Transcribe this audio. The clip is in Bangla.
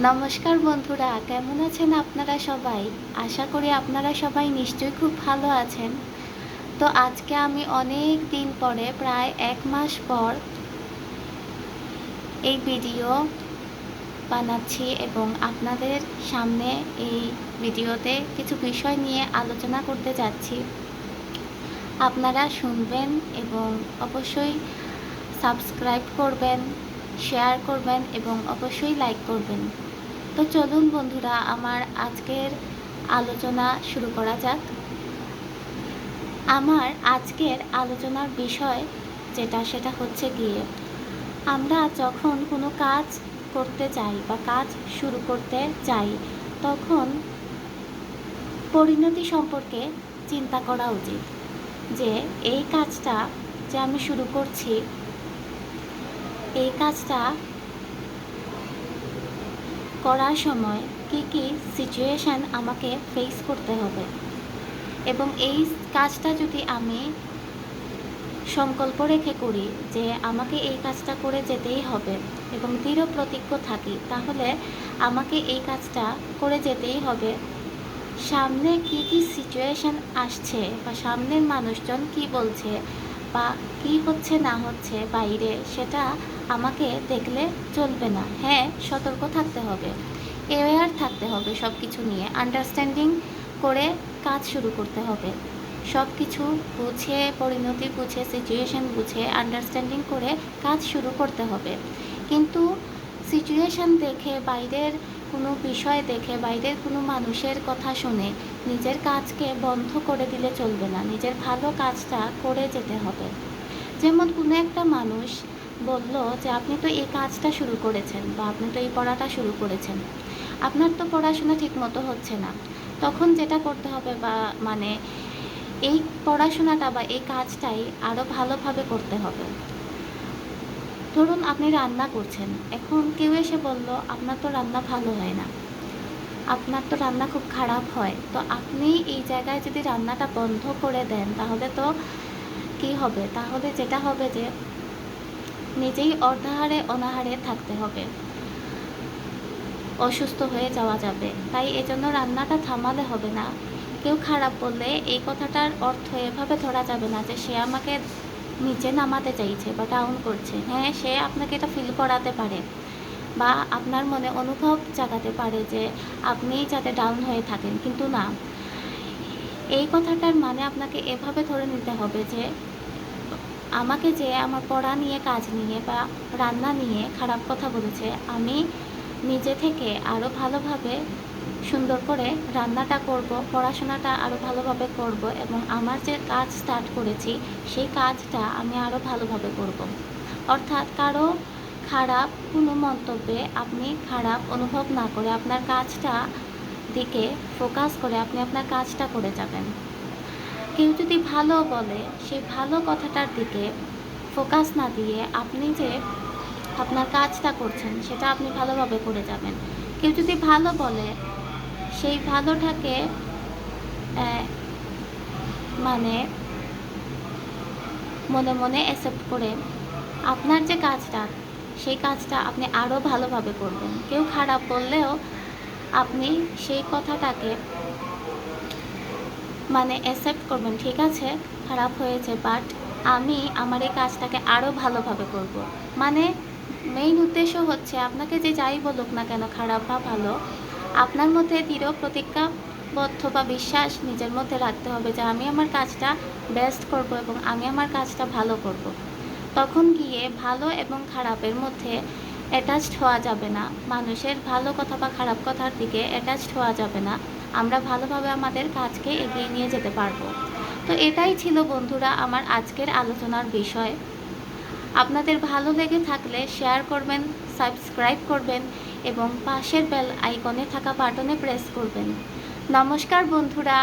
নমস্কার বন্ধুরা, কেমন আছেন আপনারা সবাই? আশা করি আপনারা সবাই নিশ্চয়ই খুব ভালো আছেন। তো আজকে আমি অনেক দিন পরে, প্রায় 1 মাস পর এই ভিডিও বানাচ্ছি এবং আপনাদের সামনে এই ভিডিওতে কিছু বিষয় নিয়ে আলোচনা করতে যাচ্ছি। আপনারা শুনবেন এবং অবশ্যই সাবস্ক্রাইব করবেন, শেয়ার করবেন এবং অবশ্যই লাইক করবেন। তো চলুন বন্ধুরা, আমার আজকের আলোচনা শুরু করা যাক। আমার আজকের আলোচনার বিষয় সেটা হচ্ছে গিয়ে, আমরা যখন কোনো কাজ করতে চাই বা কাজ শুরু করতে চাই, তখন পরিণতি সম্পর্কে চিন্তা করা উচিত যে এই কাজটা যে আমি শুরু করছি, এই কাজটা করার সময় কি কি সিচুয়েশান আমাকে ফেস করতে হবে, এবং এই কাজটা যদি আমি সংকল্প রেখে করি যে আমাকে এই কাজটা করে যেতেই হবে এবং দৃঢ় প্রতিজ্ঞ থাকি, তাহলে আমাকে এই কাজটা করে যেতেই হবে। সামনে কি কি সিচুয়েশান আসছে বা সামনের মানুষজন কি বলছে বা কি হচ্ছে না হচ্ছে বাইরে, সেটা আমাকে দেখলে চলবে না। হ্যাঁ, সতর্ক থাকতে হবে, অ্যাওয়্যার থাকতে হবে, সব কিছু নিয়ে আন্ডারস্ট্যান্ডিং করে কাজ শুরু করতে হবে। সব কিছু বুঝে, পরিণতি বুঝে, সিচুয়েশান বুঝে, আন্ডারস্ট্যান্ডিং করে কাজ শুরু করতে হবে। কিন্তু সিচুয়েশান দেখে, বাইরের কোনো বিষয় দেখে, বাইরের কোনো মানুষের কথা শুনে নিজের কাজকে বন্ধ করে দিলে চলবে না। নিজের ভালো কাজটা করে যেতে হবে। যেমন কোনো একটা মানুষ বলল যে আপনি তো এই কাজটা শুরু করেছেন বা আপনি তো এই পড়াটা শুরু করেছেন, আপনার তো পড়াশোনা ঠিক মতো হচ্ছে না। তখন যেটা করতে হবে বা এই পড়াশোনাটা বা এই কাজটাই আরও ভালোভাবে করতে হবে। ধরুন আপনি রান্না করছেন, এখন কেউ এসে বলল আপনার তো রান্না ভালো হয় না, আপনার তো রান্না খুব খারাপ হয়। তো আপনি এই জায়গায় যদি রান্নাটা বন্ধ করে দেন, তাহলে তো কী হবে? তাহলে যেটা হবে যে নিজেই অর্ধাহারে অনাহারে থাকতে হবে, অসুস্থ হয়ে যাওয়া যাবে। তাই এজন্য রান্নাটা থামালে হবে না। কেউ খারাপ বললে এই কথাটার অর্থ এভাবে ধরা যাবে না যে সে আমাকে নিচে নামাতে চাইছে বা ডাউন করছে। হ্যাঁ, সে আপনাকে এটা ফিল করাতে পারে বা আপনার মনে অনুভব জাগাতে পারে যে আপনি যাতে ডাউন হয়ে থাকেন, কিন্তু না, এই কথাটার মানে আপনাকে এভাবে ধরে নিতে হবে যে আমাকে যে আমার পড়া নিয়ে, কাজ নিয়ে বা রান্না নিয়ে খারাপ কথা বলেছে, আমি নিজে থেকে আরও ভালোভাবে সুন্দর করে রান্নাটা করব, পড়াশোনাটা আরও ভালোভাবে করব এবং আমার যে কাজ স্টার্ট করেছি সেই কাজটা আমি আরও ভালোভাবে করব। অর্থাৎ কারো খারাপ কোনো মন্তব্যে আপনি খারাপ অনুভব না করে আপনার কাজটা দিকে ফোকাস করে আপনি আপনার কাজটা করে যাবেন। কেউ যদি ভালো বলে, সেই ভালো কথাটার দিকে ফোকাস না দিয়ে আপনি যে আপনার কাজটা করছেন সেটা আপনি ভালোভাবে করে যাবেন। কেউ যদি ভালো বলে, সেই ভালোটাকে মানে মনে মনে অ্যাকসেপ্ট করে আপনার যে কাজটা, সেই কাজটা আপনি আরও ভালোভাবে করবেন। কেউ খারাপ বললেও আপনি সেই কথাটাকে অ্যাকসেপ্ট করবেন, ঠিক আছে খারাপ হয়েছে, বাট আমি আমার এই কাজটাকে আরও ভালোভাবে করব। মেইন উদ্দেশ্য হচ্ছে আপনাকে যে যাই বলুক না কেন, খারাপ বা ভালো, আপনার মধ্যে দৃঢ় প্রতিজ্ঞাবদ্ধ বা বিশ্বাস নিজের মধ্যে রাখতে হবে যে আমি আমার কাজটা বেস্ট করব এবং আমি আমার কাজটা ভালো করব। তখন গিয়ে ভালো এবং খারাপের মধ্যে অ্যাটাচড হওয়া যাবে না, মানুষের ভালো কথা বা খারাপ কথার দিকে অ্যাটাচড হওয়া যাবে না। আমরা ভালোভাবে আমাদের কাজকে এগিয়ে নিয়ে যেতে পারবো। তো এটাই ছিল বন্ধুরা আমার আজকের আলোচনার বিষয়। আপনাদের ভালো লেগে থাকলে শেয়ার করবেন, সাবস্ক্রাইব করবেন এবং পাশের বেল আইকনে থাকা বাটনে প্রেস করবেন। নমস্কার বন্ধুরা।